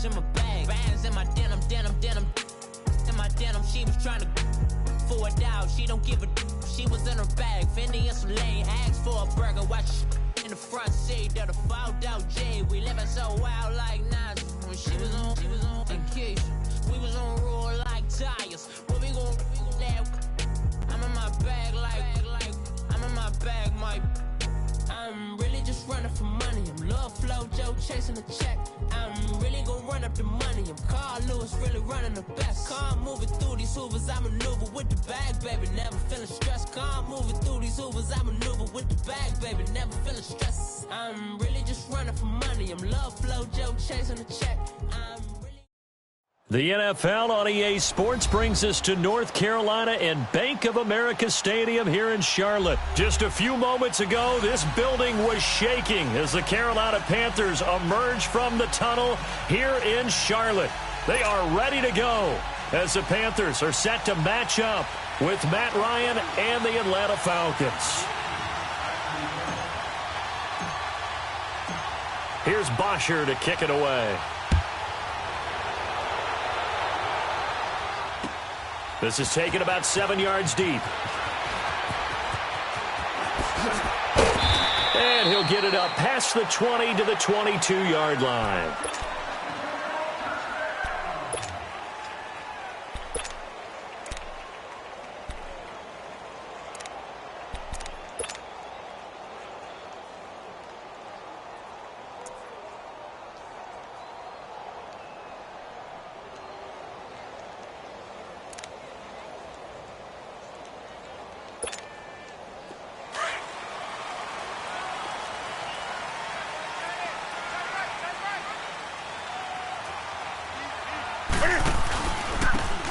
bands in my bag, bands in my denim, in my denim. She was trying to for it out. She don't give a. She was in her bag, Fendi and some lane. Asked for a burger, watch in the front seat. That a fouled out J. We living so wild like Nas. When she was on vacation, we was on roll like tires. What we gon' I'm in my bag like I'm in my bag, my. I'm really just running for money. I'm love flow, Joe chasing the check. I'm really gonna run up the money. I'm Carl Lewis, really running the best. Calm moving through these hoovers, I maneuver with the bag, baby. Never feeling stressed. Calm moving through these hoovers, I maneuver with the bag, baby. Never feeling stressed. I'm really just running for money. I'm love flow, Joe chasing the check. The NFL on EA Sports brings us to North Carolina and Bank of America Stadium here in Charlotte. Just a few moments ago, this building was shaking as the Carolina Panthers emerge from the tunnel here in Charlotte. They are ready to go as the Panthers are set to match up with Matt Ryan and the Atlanta Falcons. Here's Bosher to kick it away. This is taken about 7 yards deep. And he'll get it up past the 20 to the 22-yard line.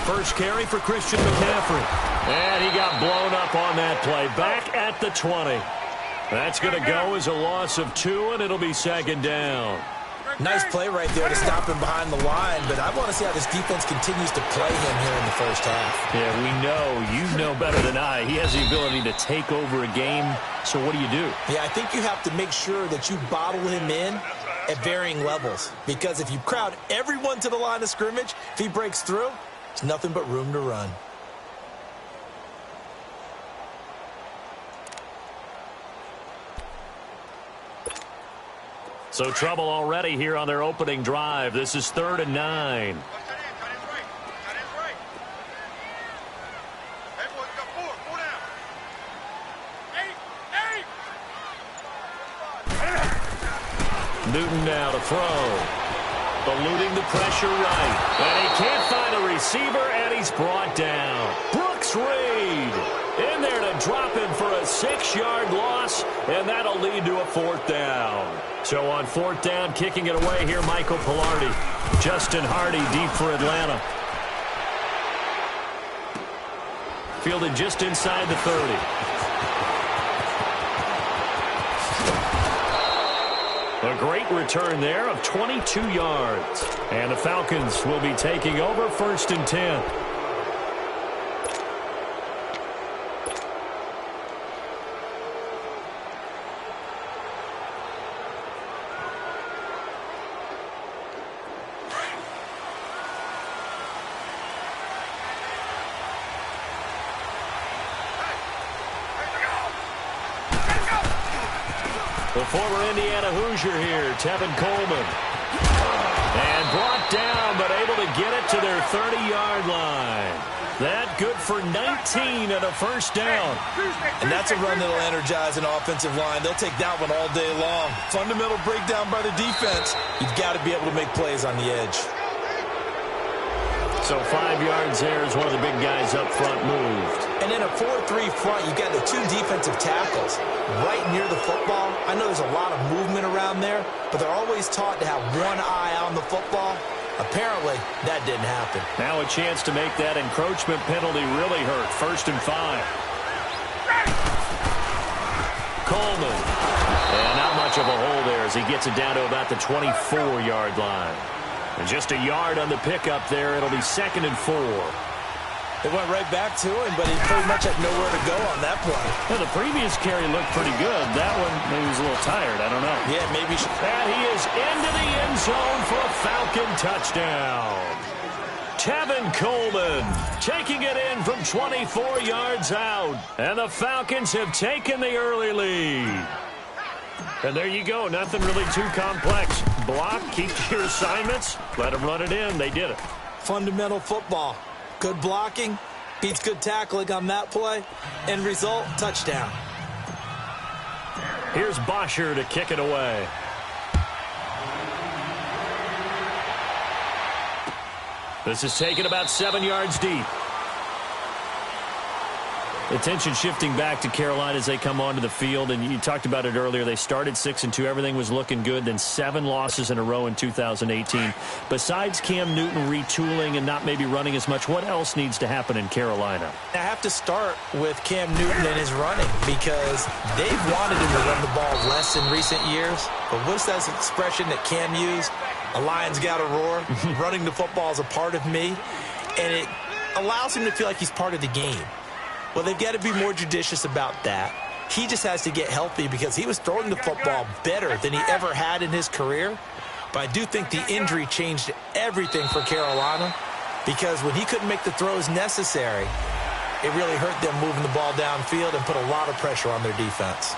First carry for Christian McCaffrey. And he got blown up on that play. Back at the 20. That's going to go as a loss of 2, and it'll be second down. Nice play right there to stop him behind the line, but I want to see how this defense continues to play him here in the first half. Yeah, we know. You know better than I. He has the ability to take over a game, so what do you do? Yeah, I think you have to make sure that you bottle him in at varying levels, because if you crowd everyone to the line of scrimmage, if he breaks through, it's nothing but room to run. So trouble already here on their opening drive. This is 3rd and 9. Newton now to throw. Eluding the pressure right. And he can't find a receiver, and he's brought down. Brooks Reed in there to drop him for a 6-yard loss, and that'll lead to a 4th down. So on 4th down, kicking it away here, Michael Pilardi. Justin Hardy deep for Atlanta. Fielded just inside the 30. A great return there of 22 yards. And the Falcons will be taking over 1st and 10. The former Indiana Hoosier here, Tevin Coleman. And brought down, but able to get it to their 30-yard line. That good for 19 and a 1st down. And that's a run that'll energize an offensive line. They'll take that one all day long. Fundamental breakdown by the defense. You've got to be able to make plays on the edge. So 5 yards there as one of the big guys up front moved. And in a 4-3 front, you've got the 2 defensive tackles right near the football. I know there's a lot of movement around there, but they're always taught to have one eye on the football. Apparently, that didn't happen. Now a chance to make that encroachment penalty really hurt. 1st and 5. Coleman. And not much of a hole there as he gets it down to about the 24-yard line. And just a yard on the pickup there. It'll be 2nd and 4. It went right back to him, but he pretty much had nowhere to go on that play. Well, the previous carry looked pretty good. That one, maybe he was a little tired. I don't know. Yeah, maybe he should. And he is into the end zone for a Falcon touchdown. Tevin Coleman taking it in from 24 yards out. And the Falcons have taken the early lead. And there you go. Nothing really too complex. Block, keep to your assignments, let them run it in. They did it. Fundamental football. Good blocking, beats good tackling on that play. End result, touchdown. Here's Bosher to kick it away. This is taken about 7 yards deep. Attention shifting back to Carolina as they come onto the field, and you talked about it earlier. They started 6-2. Everything was looking good. Then 7 losses in a row in 2018. Besides Cam Newton retooling and not maybe running as much, what else needs to happen in Carolina? I have to start with Cam Newton and his running because they've wanted him to run the ball less in recent years. But what's that expression that Cam used? A lion's got to roar. Running the football is a part of me, and it allows him to feel like he's part of the game. Well, they've got to be more judicious about that. He just has to get healthy because he was throwing the football better than he ever had in his career. But I do think the injury changed everything for Carolina because when he couldn't make the throws necessary, it really hurt them moving the ball downfield and put a lot of pressure on their defense.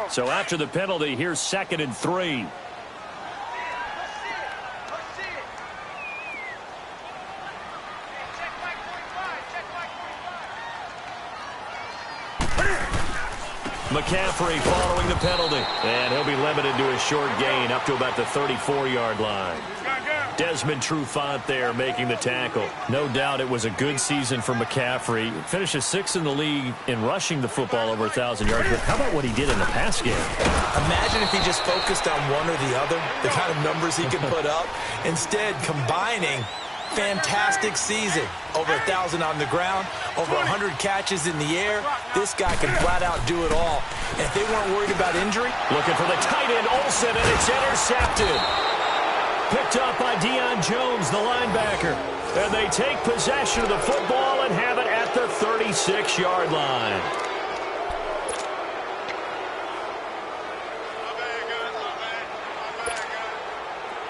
So after the penalty, here's 2nd and 3. McCaffrey following the penalty, and he'll be limited to a short gain up to about the 34-yard line. Desmond Trufant there making the tackle. No doubt it was a good season for McCaffrey. Finishes 6th in the league in rushing the football over 1,000 yards. But how about what he did in the pass game? Imagine if he just focused on one or the other, the kind of numbers he could put up. Instead, combining fantastic season. Over 1,000 on the ground, over 100 catches in the air. This guy can flat out do it all. And if they weren't worried about injury. Looking for the tight end, Olsen, and it's intercepted. Picked up by Deion Jones, the linebacker. And they take possession of the football and have it at the 36-yard line.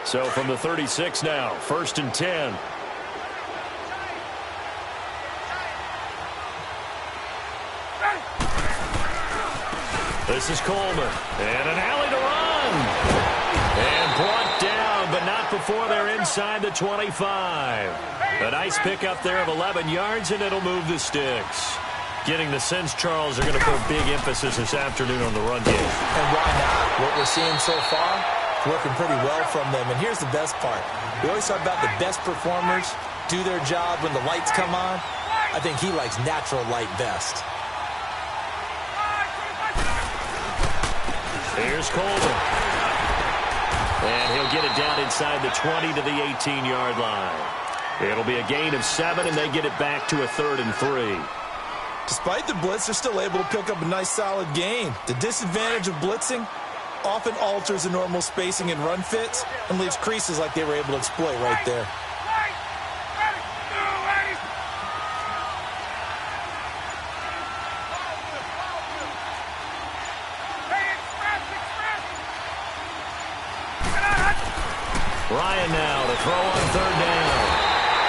So from the 36 now, 1st and 10. This is Coleman. And an alley to run. And brought down, but not before they're inside the 25. A nice pickup there of 11 yards, and it'll move the sticks. Getting the sense, Charles, are going to put a big emphasis this afternoon on the run game. And why not? What we're seeing so far, working pretty well from them. And here's the best part. We always talk about the best performers do their job when the lights come on. I think he likes natural light best. Here's Coleman. And he'll get it down inside the 20 to the 18-yard line. It'll be a gain of 7, and they get it back to a 3rd and 3. Despite the blitz, they're still able to pick up a nice, solid gain. The disadvantage of blitzing often alters the normal spacing and run fits and leaves creases like they were able to exploit right there. Ryan now to throw on 3rd down.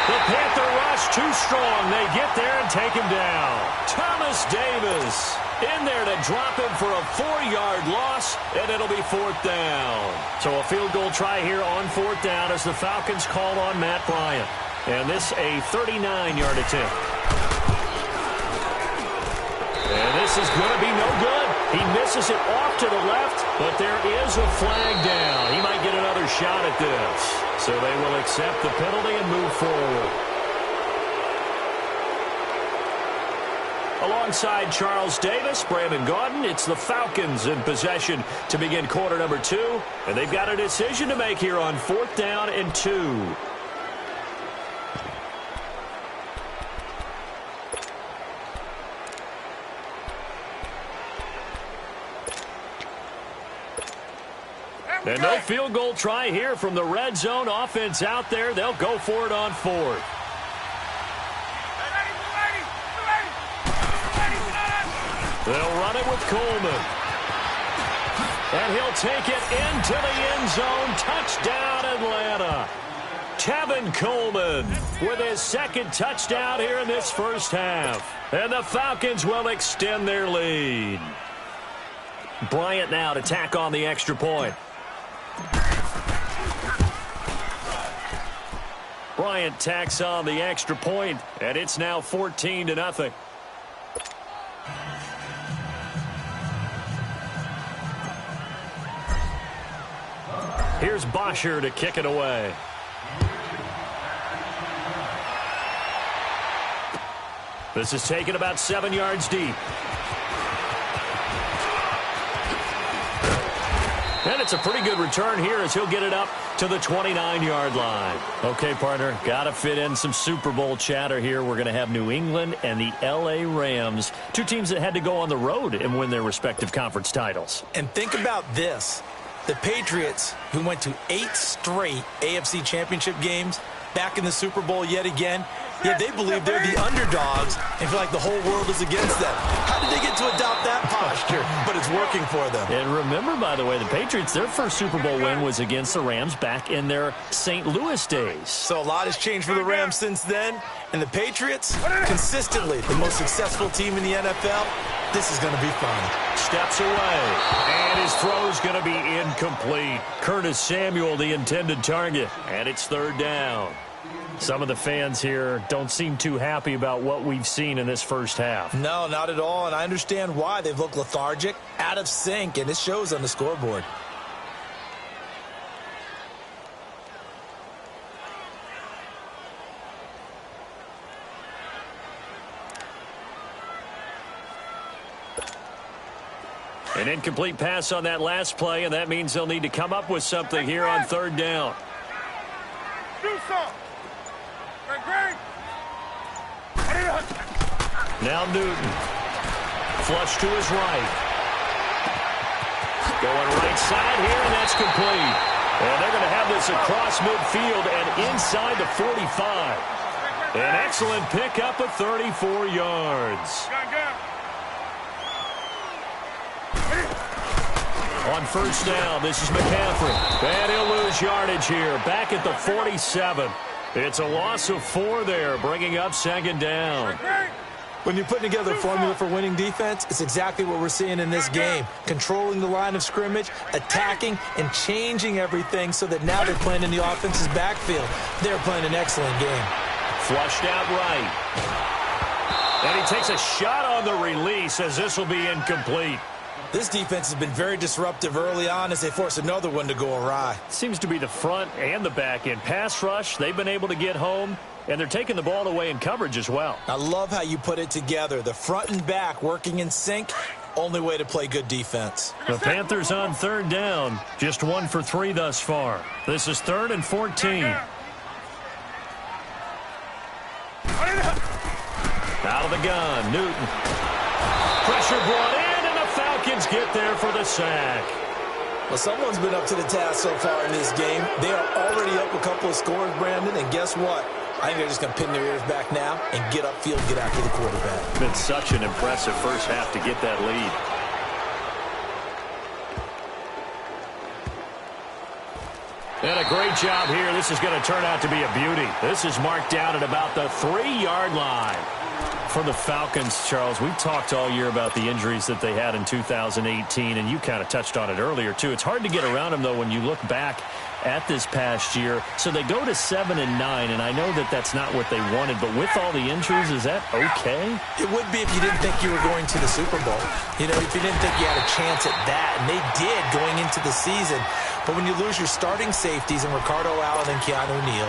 The Panther rush too strong. They get there and take him down. Thomas Davis in there to drop him for a 4-yard loss, and it'll be 4th down. So a field goal try here on 4th down as the Falcons call on Matt Bryant. And this a 39-yard attempt. And this is going to be no good. He misses it off to the left, but there is a flag down. He might get another shot at this. So they will accept the penalty and move forward. Alongside Charles Davis, Brandon Gaudin, it's the Falcons in possession to begin quarter number 2. And they've got a decision to make here on 4th down and 2. And no field goal try here from the red zone. Offense out there. They'll go for it on fourth. They'll run it with Coleman. And he'll take it into the end zone. Touchdown, Atlanta. Tevin Coleman with his second touchdown here in this first half. And the Falcons will extend their lead. Bryant now to tack on the extra point. Bryant tacks on the extra point, and it's now 14-0. Here's Bosher to kick it away. This is taken about 7 yards deep. And it's a pretty good return here as he'll get it up to the 29-yard line. Okay, partner, got to fit in some Super Bowl chatter here. We're going to have New England and the L.A. Rams, two teams that had to go on the road and win their respective conference titles. And think about this. The Patriots, who went to 8 straight AFC championship games, back in the Super Bowl yet again, yet they believe they're the underdogs and feel like the whole world is against them. How did they get to adopt that posture? But it's working for them. And remember, by the way, the Patriots, their first Super Bowl win was against the Rams back in their St. Louis days. So a lot has changed for the Rams since then. And the Patriots, consistently the most successful team in the NFL. This is going to be fun. Steps away. And his throw's going to be incomplete. Curtis Samuel, the intended target. And it's third down. Some of the fans here don't seem too happy about what we've seen in this first half. No, not at all, and I understand why. They've looked lethargic, out of sync, and it shows on the scoreboard. An incomplete pass on that last play, and that means they'll need to come up with something here on third down. Do something. Now Newton. Flush to his right. Going right side here, and that's complete. And they're going to have this across midfield and inside the 45. An excellent pickup of 34 yards. On first down, this is McCaffrey. And he'll lose yardage here, back at the 47. It's a loss of 4 there, bringing up second down. When you're putting together a formula for winning defense, it's exactly what we're seeing in this game. Controlling the line of scrimmage, attacking, and changing everything so that now they're playing in the offense's backfield. They're playing an excellent game. Flushed out right. And he takes a shot on the release as this will be incomplete. This defense has been very disruptive early on as they force another one to go awry. Seems to be the front and the back end. Pass rush, they've been able to get home, and they're taking the ball away in coverage as well. I love how you put it together. The front and back working in sync, only way to play good defense. The Panthers on third down, just 1 for 3 thus far. This is 3rd and 14. Out of the gun, Newton. Pressure brought in. Falcons get there for the sack. Well, someone's been up to the task so far in this game. They are already up a couple of scores, Brandon, and guess what? I think they're just going to pin their ears back now and get upfield, get after the quarterback. Been such an impressive first half to get that lead. And a great job here. This is going to turn out to be a beauty. This is marked down at about the 3-yard line. For the Falcons, Charles, we've talked all year about the injuries that they had in 2018, and you kind of touched on it earlier, too. It's hard to get around them, though, when you look back at this past year. So they go to 7-9, and I know that that's not what they wanted, but with all the injuries, is that okay? It would be if you didn't think you were going to the Super Bowl. You know, if you didn't think you had a chance at that, and they did going into the season. But when you lose your starting safeties in Ricardo Allen and Keanu Neal,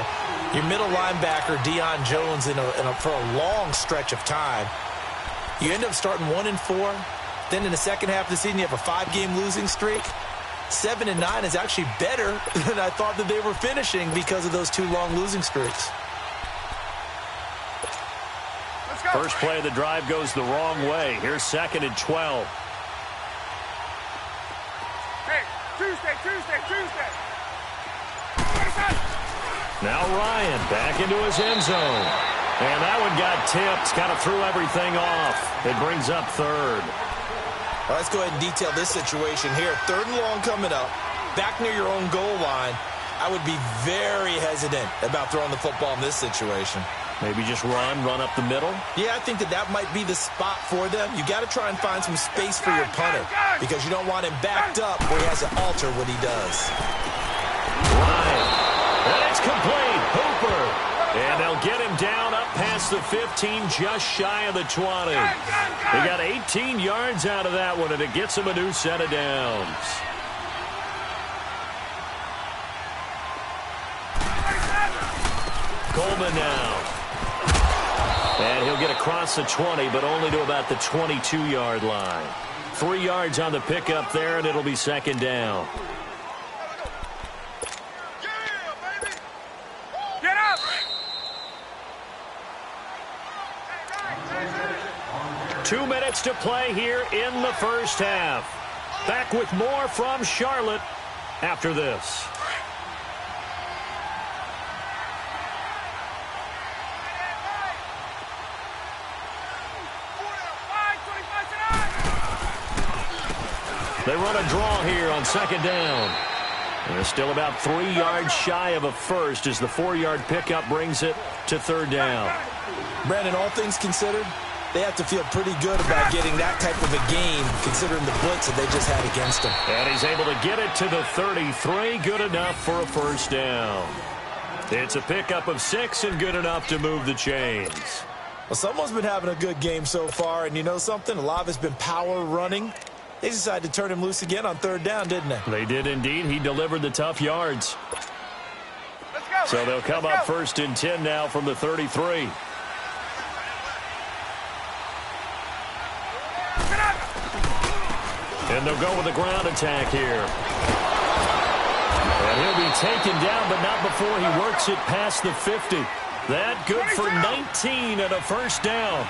your middle linebacker, Deion Jones, for a long stretch of time, you end up starting 1-4. Then in the second half of the season, you have a 5-game losing streak. 7-9 is actually better than I thought that they were finishing because of those 2 long losing streaks. First play of the drive goes the wrong way. Here's 2nd and 12. Hey, Tuesday. Tuesday. Now Ryan back into his end zone. And that one got tipped, kind of threw everything off. It brings up third. Well, let's go ahead and detail this situation here. 3rd and long coming up, back near your own goal line. I would be very hesitant about throwing the football in this situation. Maybe just run up the middle? Yeah, I think that might be the spot for them. You got to try and find some space for your punter because you don't want him backed up where he has to alter what he does. Ryan. And it's complete. Hooper. And they'll get him down up past the 15, just shy of the 20. He got 18 yards out of that one, and it gets him a new set of downs. Coleman now. And he'll get across the 20, but only to about the 22-yard line. 3 yards on the pickup there, and it'll be 2nd down. Get up! 2 minutes to play here in the first half. Back with more from Charlotte after this. They run a draw here on 2nd down. And they're still about 3 yards shy of a first as the 4-yard pickup brings it to 3rd down. Brandon, all things considered, they have to feel pretty good about getting that type of a game considering the blitz that they just had against them. And he's able to get it to the 33. Good enough for a first down. It's a pickup of 6 and good enough to move the chains. Well, someone's been having a good game so far, and you know something? A lot of it's been power running. They decided to turn him loose again on 3rd down, didn't they? They did indeed. He delivered the tough yards. So they'll come up 1st and 10 now from the 33. And they'll go with the ground attack here. And he'll be taken down, but not before he works it past the 50. That good for 19 and a first down.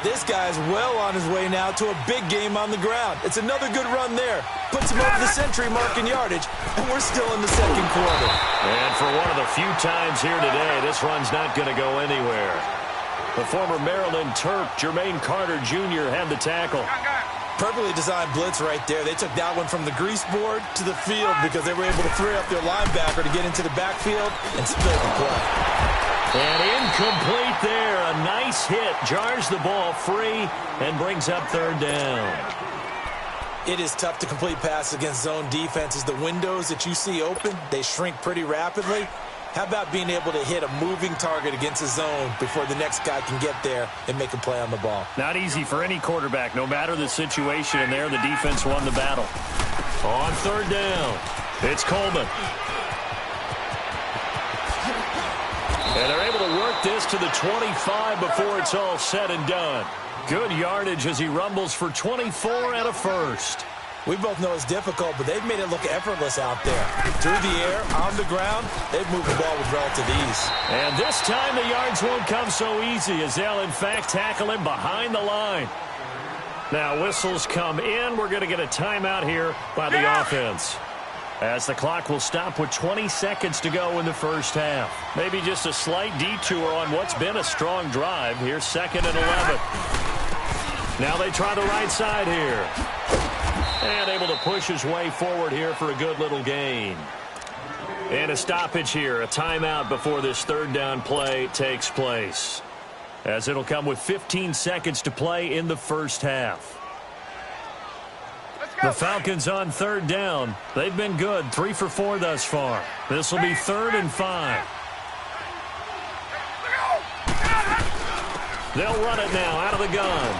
This guy's well on his way now to a big game on the ground. It's another good run there. Puts him over the century mark in yardage, and we're still in the 2nd quarter. And for one of the few times here today, this run's not going to go anywhere. The former Maryland Terp, Jermaine Carter Jr., had the tackle. Perfectly designed blitz right there. They took that one from the grease board to the field because they were able to free up their linebacker to get into the backfield and spill the play. And incomplete there. A nice hit. Jars the ball free and brings up 3rd down. It is tough to complete passes against zone defenses. The windows that you see open, they shrink pretty rapidly. How about being able to hit a moving target against a zone before the next guy can get there and make a play on the ball? Not easy for any quarterback, no matter the situation. And there, the defense won the battle. On 3rd down, it's Coleman. And they're able to work this to the 25 before it's all said and done. Good yardage as he rumbles for 24 and a first. We both know it's difficult, but they've made it look effortless out there. Through the air, on the ground, they've moved the ball with relative ease. And this time the yards won't come so easy as they'll, in fact, tackle him behind the line. Now whistles come in. We're going to get a timeout here by the offense, as the clock will stop with 20 seconds to go in the first half. Maybe just a slight detour on what's been a strong drive. Here's 2nd and 11. Now they try the right side here. And able to push his way forward here for a good little gain. And a stoppage here, a timeout before this 3rd down play takes place, as it'll come with 15 seconds to play in the first half. The Falcons on 3rd down. They've been good, 3 for 4 thus far. This will be 3rd and 5. They'll run it now out of the gun.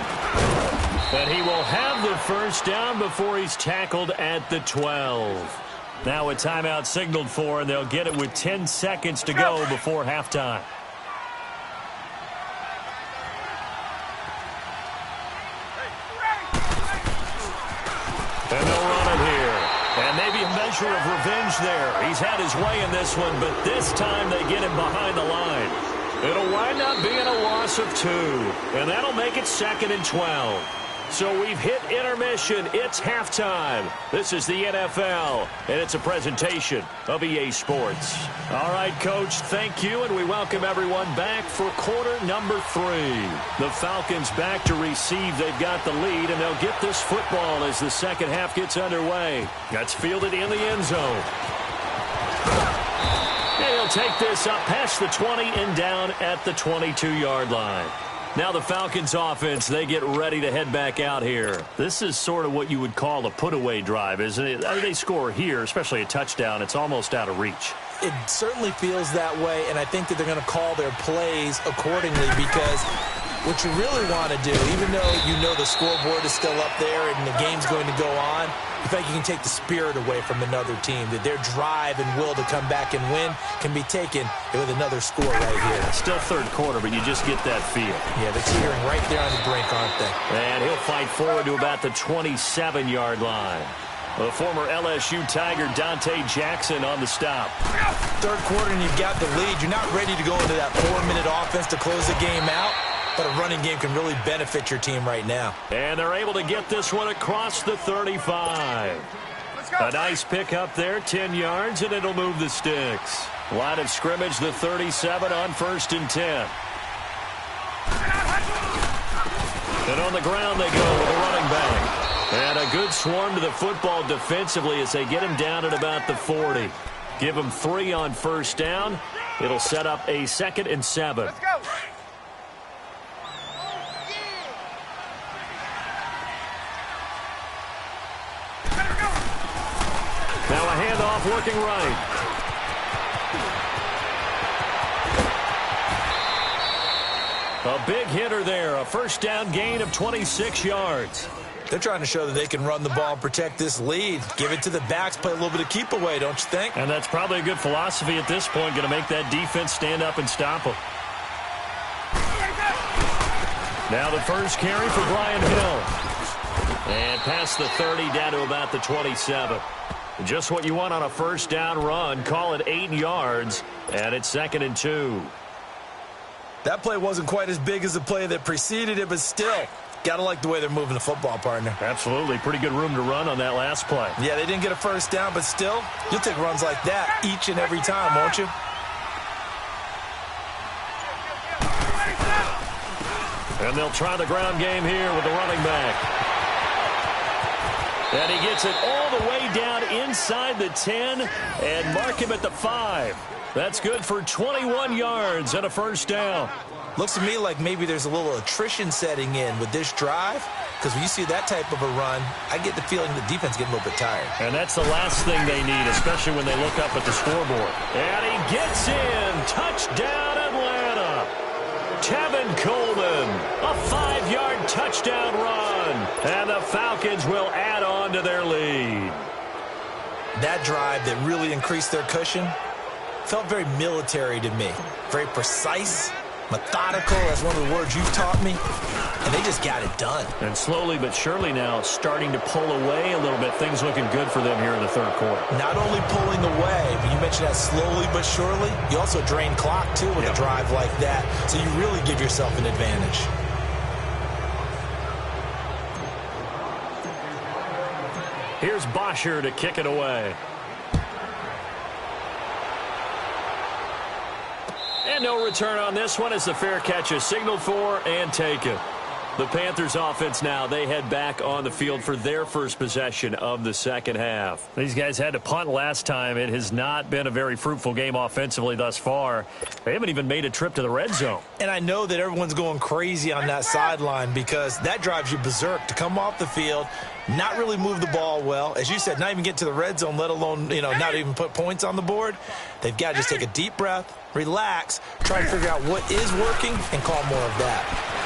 And he will have the first down before he's tackled at the 12. Now a timeout signaled for, and they'll get it with 10 seconds to go before halftime. And they'll run it here. And maybe a measure of revenge there. He's had his way in this one, but this time they get him behind the line. It'll wind up being a loss of 2. And that'll make it 2nd and 12. So we've hit intermission. It's halftime. This is the NFL, and it's a presentation of EA Sports. All right, Coach, thank you, and we welcome everyone back for quarter number 3. The Falcons back to receive. They've got the lead, and they'll get this football as the second half gets underway. That's fielded in the end zone. And he'll take this up past the 20 and down at the 22-yard line. Now the Falcons offense, they get ready to head back out here. This is sort of what you would call a put-away drive, isn't it? They score here, especially a touchdown. It's almost out of reach. It certainly feels that way, and I think that they're going to call their plays accordingly because what you really want to do, even though you know the scoreboard is still up there and the game's going to go on, I think you can take the spirit away from another team, that their drive and will to come back and win can be taken with another score right here. Still third quarter, but you just get that feel. Yeah, they're cheering right there on the brink, aren't they? And he'll fight forward to about the 27-yard line. The former LSU Tiger Dante Jackson on the stop. Third quarter and you've got the lead. You're not ready to go into that 4-minute offense to close the game out. But a running game can really benefit your team right now. And they're able to get this one across the 35. A nice pick up there, 10 yards, and it'll move the sticks. Line of scrimmage, the 37 on 1st and 10. And on the ground they go with a running back. And a good swarm to the football defensively as they get him down at about the 40. Give him 3 on 1st down. It'll set up a 2nd and 7. Let's go. Now a handoff working right. A big hitter there. A 1st down gain of 26 yards. They're trying to show that they can run the ball and protect this lead. Give it to the backs, play a little bit of keep away, don't you think? And that's probably a good philosophy at this point. Going to make that defense stand up and stop them. Now the first carry for Brian Hill. And past the 30 down to about the 27. Just what you want on a 1st down run. Call it 8 yards, and it's 2nd and 2. That play wasn't quite as big as the play that preceded it, but still, got to like the way they're moving the football, partner. Absolutely. Pretty good room to run on that last play. Yeah, they didn't get a 1st down, but still, you'll take runs like that each and every time, won't you? And they'll try the ground game here with the running back. And he gets it all the way down inside the 10 and mark him at the 5. That's good for 21 yards and a 1st down. Looks to me like maybe there's a little attrition setting in with this drive, because when you see that type of a run, I get the feeling the defense getting a little bit tired. And that's the last thing they need, especially when they look up at the scoreboard. And he gets in. Touchdown, Atlanta. Tevin Coleman, a 5-yard touchdown run. And the Falcons will add on to their lead. That drive that really increased their cushion felt very military to me. Very precise, methodical, that's one of the words you've taught me. And they just got it done. And slowly but surely now it's starting to pull away a little bit. Things looking good for them here in the third quarter. Not only pulling away, but you mentioned that slowly but surely, you also drain clock too with a drive like that. So you really give yourself an advantage. Here's Bosher to kick it away. And no return on this one as the fair catch is signaled for and taken. The Panthers offense now, they head back on the field for their first possession of the second half. These guys had to punt last time. It has not been a very fruitful game offensively thus far. They haven't even made a trip to the red zone. And I know that everyone's going crazy on that sideline because that drives you berserk to come off the field, not really move the ball well. As you said, not even get to the red zone, let alone, not even put points on the board. They've got to just take a deep breath, relax, try to figure out what is working, and call more of that.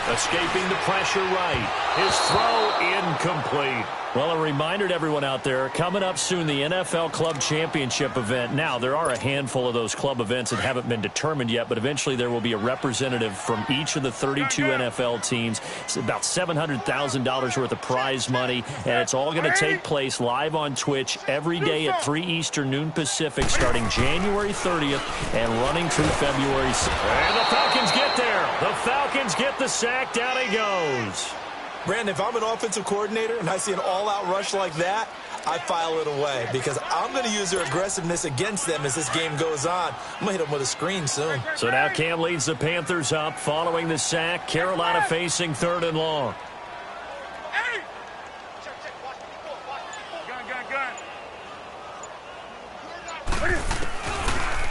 Escaping the pressure right. His throw incomplete. Well, a reminder to everyone out there, coming up soon, the NFL Club Championship event. Now, there are a handful of those club events that haven't been determined yet, but eventually there will be a representative from each of the 32 NFL teams. It's about $700,000 worth of prize money, and it's all going to take place live on Twitch every day at 3 Eastern, noon Pacific, starting January 30th and running through February 6th. And the Falcons get there. The Falcons get the sack. Down he goes. Brandon, if I'm an offensive coordinator and I see an all-out rush like that, I file it away because I'm going to use their aggressiveness against them as this game goes on. I'm going to hit them with a screen soon. So now Cam leads the Panthers up following the sack. Carolina facing 3rd and long.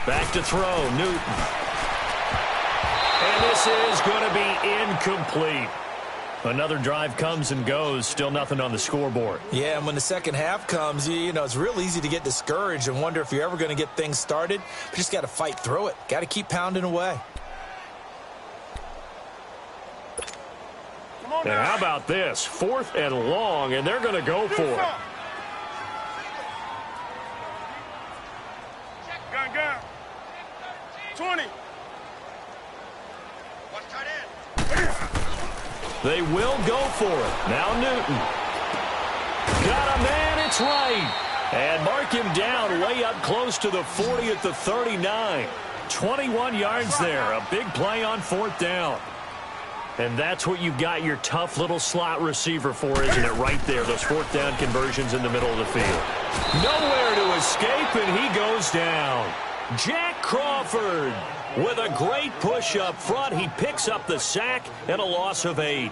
Back to throw, Newton. And this is going to be incomplete. Another drive comes and goes, still nothing on the scoreboard. Yeah, and when the second half comes, you know, it's real easy to get discouraged and wonder if you're ever going to get things started. But you just got to fight through it. Got to keep pounding away. And how about this? 4th and long, and they're going to go for it. Gun. 20. They will go for it. Now Newton. Got a man, it's right. And mark him down way up close to the 40 at the 39. 21 yards there. A big play on 4th down. And that's what you've got your tough little slot receiver for, isn't it? Right there, those 4th down conversions in the middle of the field. Nowhere to escape, and he goes down. Jack Crawford with a great push up front. He picks up the sack and a loss of 8.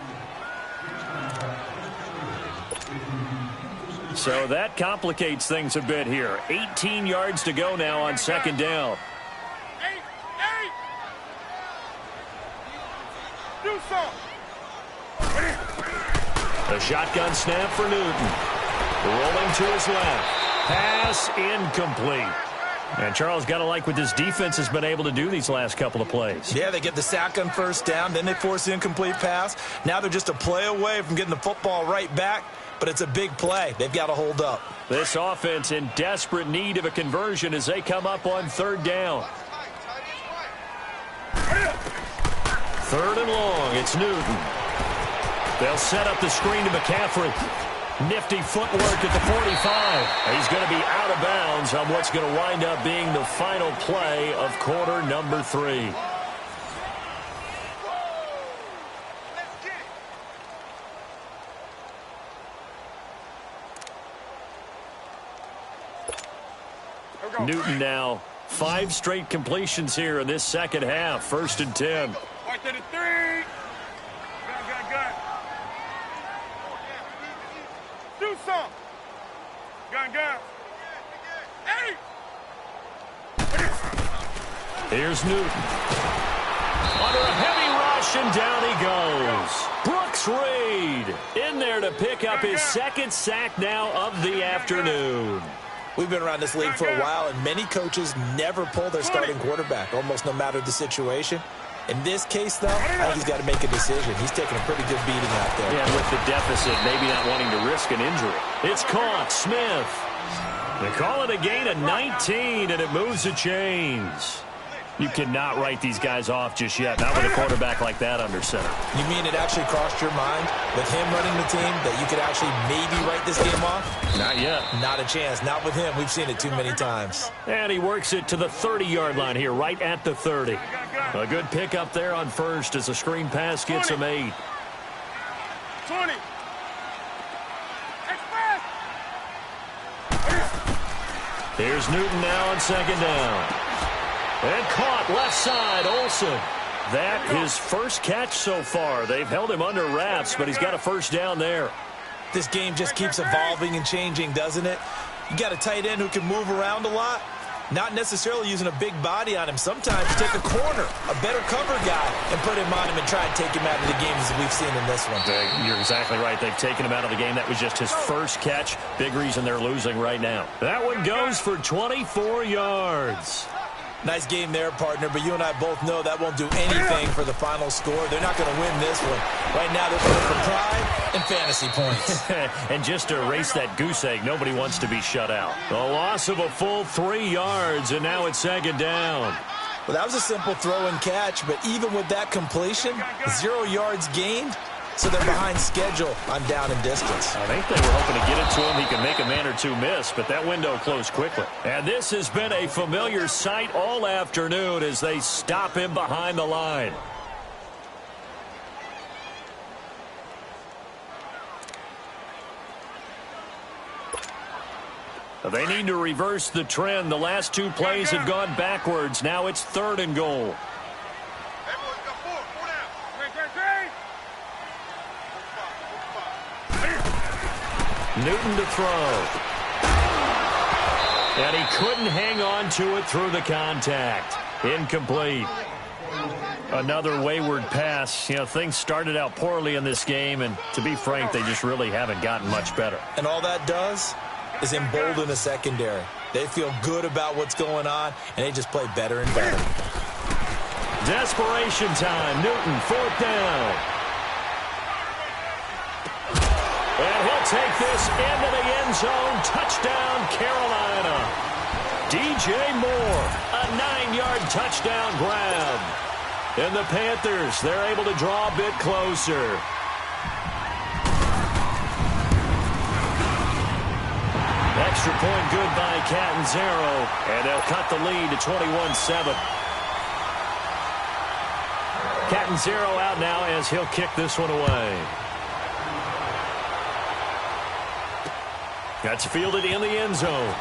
So that complicates things a bit here. 18 yards to go now on 2nd down. A shotgun snap for Newton. Rolling to his left. Pass incomplete. And Charles, got to like what this defense has been able to do these last couple of plays. Yeah, they get the sack on 1st down, then they force the incomplete pass. Now they're just a play away from getting the football right back, but it's a big play. They've got to hold up. This offense in desperate need of a conversion as they come up on 3rd down. 3rd and long, it's Newton. They'll set up the screen to McCaffrey. Nifty footwork at the 45. He's going to be out of bounds on what's going to wind up being the final play of quarter number 3. Newton now 5 straight completions here in this second half. 1st and 10. Right to the 3. Gun. Do some. Gun. 8. Here's Newton. Under a heavy rush, and down he goes. Brooks Reed in there to pick up his 2nd sack now of the afternoon. We've been around this league for a while, and many coaches never pull their starting quarterback, almost no matter the situation. In this case, though, I think he's got to make a decision. He's taking a pretty good beating out there. Yeah, with the deficit, maybe not wanting to risk an injury. It's caught. Smith. They call it a gain of 19, and it moves the chains. You cannot write these guys off just yet, not with a quarterback like that under center. You mean it actually crossed your mind with him running the team that you could actually maybe write this game off? Not yet. Not a chance. Not with him. We've seen it too many times. And he works it to the 30-yard line here, right at the 30. A good pickup there on 1st as the screen pass gets him 8. 20. Here's Newton now on 2nd down. And caught left side, Olsen. That his first catch so far. They've held him under wraps, but he's got a 1st down there. This game just keeps evolving and changing, doesn't it? You got a tight end who can move around a lot. Not necessarily using a big body on him. Sometimes you take a corner, a better cover guy, and put him on him and try and take him out of the game as we've seen in this one. You're exactly right. They've taken him out of the game. That was just his first catch. Big reason they're losing right now. That one goes for 24 yards. Nice game there, partner, but you and I both know that won't do anything for the final score. They're not going to win this one. Right now, they're playing for pride and fantasy points. And just to erase that goose egg, nobody wants to be shut out. A loss of a full 3 yards, and now it's 2nd down. Well, that was a simple throw and catch, but even with that completion, 0 yards gained. So they're behind schedule on down and distance. I think they were hoping to get it to him. He could make a man or two miss, but that window closed quickly. And this has been a familiar sight all afternoon as they stop him behind the line. They need to reverse the trend. The last two plays have gone backwards. Now it's 3rd and goal. Newton to throw. And he couldn't hang on to it through the contact. Incomplete. Another wayward pass. You know, things started out poorly in this game, and to be frank, they just really haven't gotten much better. And all that does is embolden the secondary. They feel good about what's going on, and they just play better and better. Desperation time. Newton, 4th down. And he'll take this into the end zone. Touchdown, Carolina. DJ Moore, a 9-yard touchdown grab. And the Panthers, they're able to draw a bit closer. Extra point good by Catanzaro, and they'll cut the lead to 21-7. Catanzaro out now as he'll kick this one away. That's fielded in the end zone.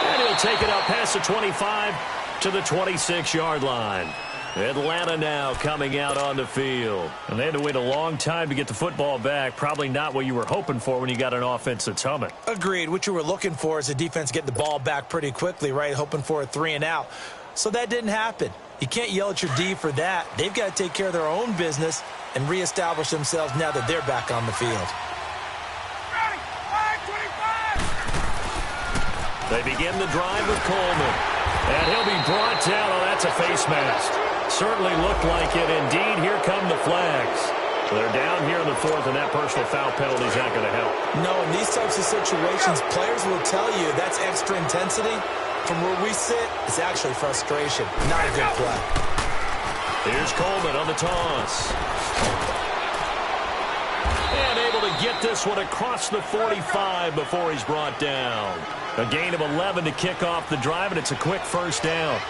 And he'll take it up past the 25 to the 26-yard line. Atlanta now coming out on the field. And they had to wait a long time to get the football back. Probably not what you were hoping for when you got an offense that's humming. Agreed. What you were looking for is a defense getting the ball back pretty quickly, right? Hoping for a 3-and-out. So that didn't happen. You can't yell at your D for that. They've got to take care of their own business and reestablish themselves now that they're back on the field. They begin the drive with Coleman. And he'll be brought down. Oh, that's a face mask. Certainly looked like it. Indeed, here come the flags. They're down here in the 4th, and that personal foul penalty is not going to help. No, in these types of situations, players will tell you that's extra intensity. From where we sit, it's actually frustration. Not a good play. Here's Coleman on the toss. And able to get this one across the 45 before he's brought down. A gain of 11 to kick off the drive, and it's a quick 1st down.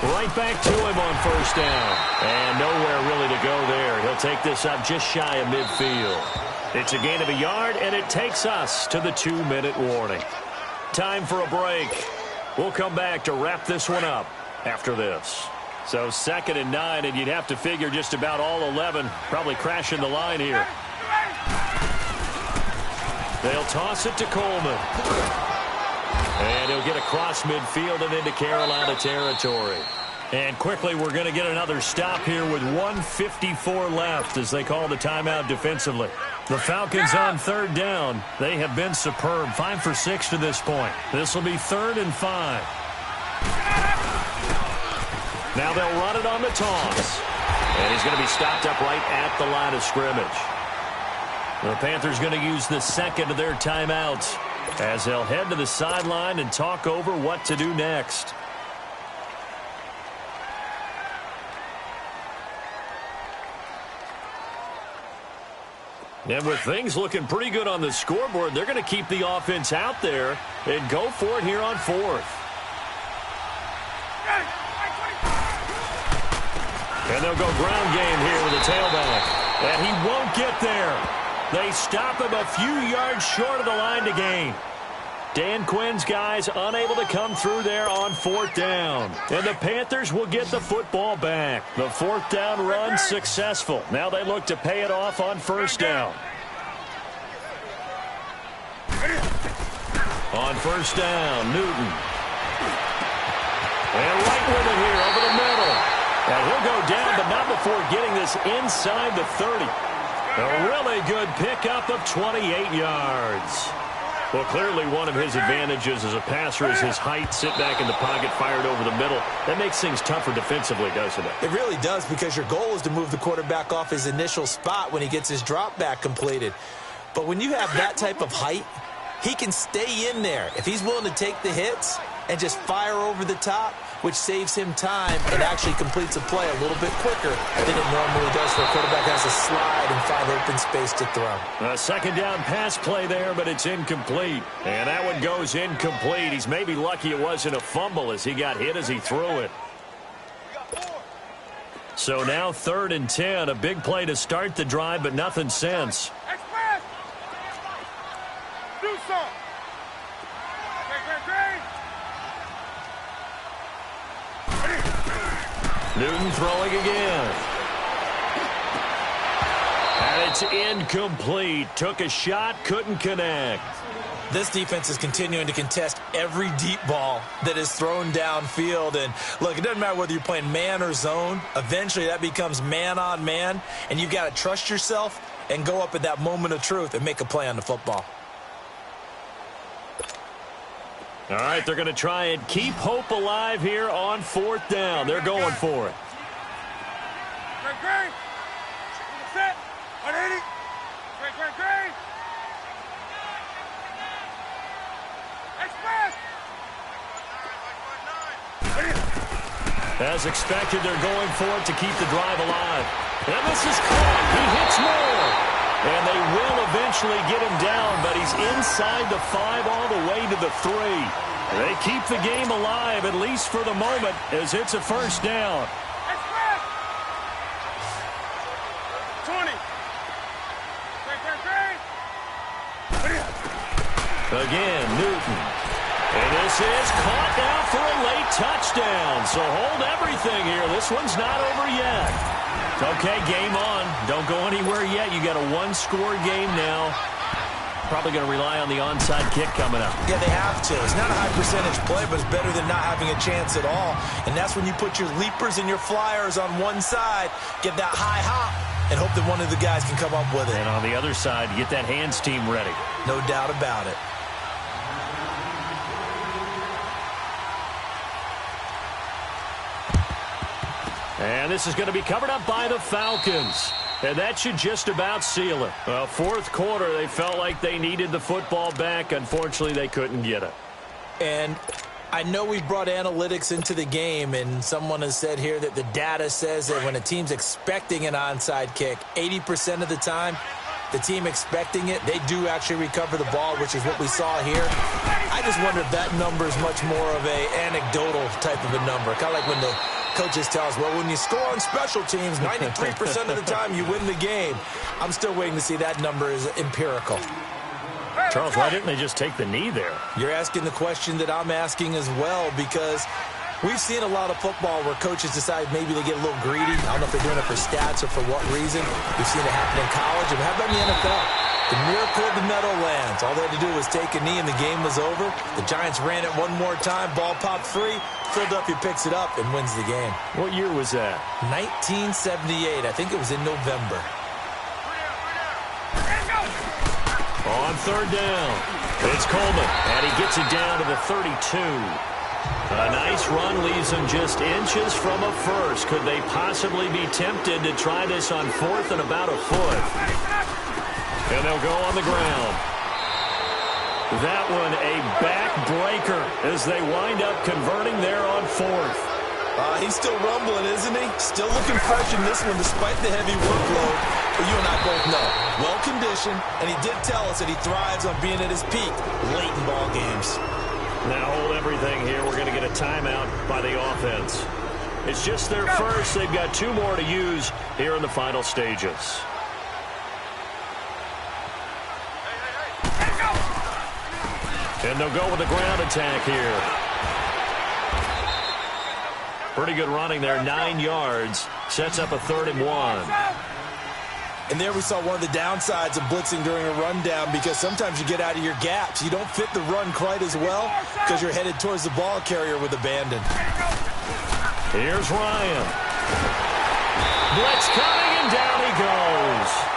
Right back to him on 1st down. And nowhere really to go there. He'll take this up just shy of midfield. It's a gain of a yard, and it takes us to the 2-minute warning. Time for a break. We'll come back to wrap this one up after this. So 2nd and 9, and you'd have to figure just about all 11 probably crashing the line here. They'll toss it to Coleman. And he'll get across midfield and into Carolina territory. And quickly, we're going to get another stop here with 1:54 left as they call the timeout defensively. The Falcons on 3rd down. They have been superb. 5 for 6 to this point. This will be 3rd and 5. Now they'll run it on the toss. And he's going to be stopped up right at the line of scrimmage. The Panthers going to use the 2nd of their timeouts as they'll head to the sideline and talk over what to do next. And with things looking pretty good on the scoreboard, they're going to keep the offense out there and go for it here on 4th. And they'll go ground game here with the tailback. And he won't get there. They stop him a few yards short of the line to gain. Dan Quinn's guys unable to come through there on 4th down. And the Panthers will get the football back. The 4th down run successful. Now they look to pay it off on 1st down. On 1st down, Newton. And right with it here over the middle. And he'll go down, but not before getting this inside the 30. A really good pickup of 28 yards. Well, clearly one of his advantages as a passer is his height. Sit back in the pocket, fired over the middle. That makes things tougher defensively, doesn't it? It really does, because your goal is to move the quarterback off his initial spot when he gets his drop back completed. But when you have that type of height, he can stay in there. If he's willing to take the hits and just fire over the top, which saves him time and actually completes a play a little bit quicker than it normally does for a quarterback has to slide and find open space to throw. A 2nd down pass play there, but it's incomplete. And that one goes incomplete. He's maybe lucky it wasn't a fumble as he got hit as he threw it. So now 3rd and 10, a big play to start the drive, but nothing since. Do something. Newton throwing again. And it's incomplete. Took a shot, couldn't connect. This defense is continuing to contest every deep ball that is thrown downfield. And, look, it doesn't matter whether you're playing man or zone. Eventually that becomes man on man, and you've got to trust yourself and go up at that moment of truth and make a play on the football. All right, they're going to try and keep hope alive here on 4th down. They're going for it. Great. Set. 180. Great. As expected, they're going for it to keep the drive alive. And this is caught. He hits more. And they will eventually get him down, but he's inside the 5 all the way to the 3. They keep the game alive, at least for the moment, as it's a 1st down. 20. Again, Newton. And this is caught now for a late touchdown. So hold everything here. This one's not over yet. Okay, game on. Don't go anywhere yet. You got a 1-score game now. Probably going to rely on the onside kick coming up. Yeah, they have to. It's not a high-percentage play, but it's better than not having a chance at all. And that's when you put your leapers and your flyers on one side, get that high hop, and hope that one of the guys can come up with it. And on the other side, get that hands team ready. No doubt about it. And this is going to be covered up by the Falcons. And that should just about seal it. 4th quarter, they felt like they needed the football back. Unfortunately, they couldn't get it. And I know we've brought analytics into the game, and someone has said here that the data says that when a team's expecting an onside kick, 80% of the time, the team expecting it, they do actually recover the ball, which is what we saw here. I just wonder if that number is much more of a anecdotal type of a number. Kind of like when the coaches tell us, well, when you score on special teams, 93% of the time you win the game. I'm still waiting to see that number is empirical. Charles, why didn't they just take the knee there? You're asking the question that I'm asking as well, because we've seen a lot of football where coaches decide maybe they get a little greedy. I don't know if they're doing it for stats or for what reason. We've seen it happen in college. And how about in the NFL? The miracle of the Meadowlands. All they had to do was take a knee and the game was over. The Giants ran it one more time. Ball popped free. Philadelphia picks it up and wins the game. What year was that? 1978. I think it was in November. On 3rd down, it's Coleman, and he gets it down to the 32. A nice run leaves them just inches from a first. Could they possibly be tempted to try this on 4th and about a foot? And they'll go on the ground. That one a backbreaker as they wind up converting there on 4th. He's still rumbling, isn't he? Still looking fresh in this one despite the heavy workload. But you and I both know, well-conditioned, and he did tell us that he thrives on being at his peak late in ball games. Now hold everything here. We're going to get a timeout by the offense. It's just their first. They've got 2 more to use here in the final stages. And they'll go with the ground attack here. Pretty good running there, 9 yards. Sets up a 3rd and 1. And there we saw one of the downsides of blitzing during a rundown, because sometimes you get out of your gaps. You don't fit the run quite as well because you're headed towards the ball carrier with abandon. Here's Ryan. Blitz coming, and down he goes.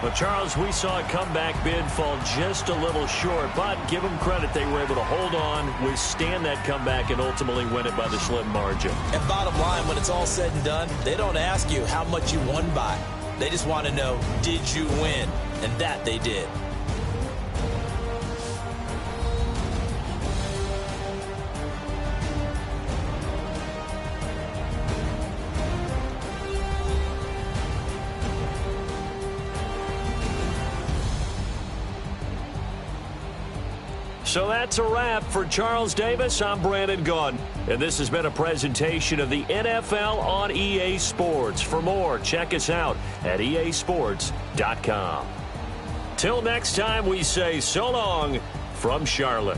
Well, Charles, we saw a comeback bid fall just a little short, but give them credit. They were able to hold on, withstand that comeback, and ultimately win it by the slim margin. And bottom line, when it's all said and done, they don't ask you how much you won by. They just want to know, did you win? And that they did. So that's a wrap. For Charles Davis, I'm Brandon Gaudin. And this has been a presentation of the NFL on EA Sports. For more, check us out at easports.com. Till next time, we say so long from Charlotte.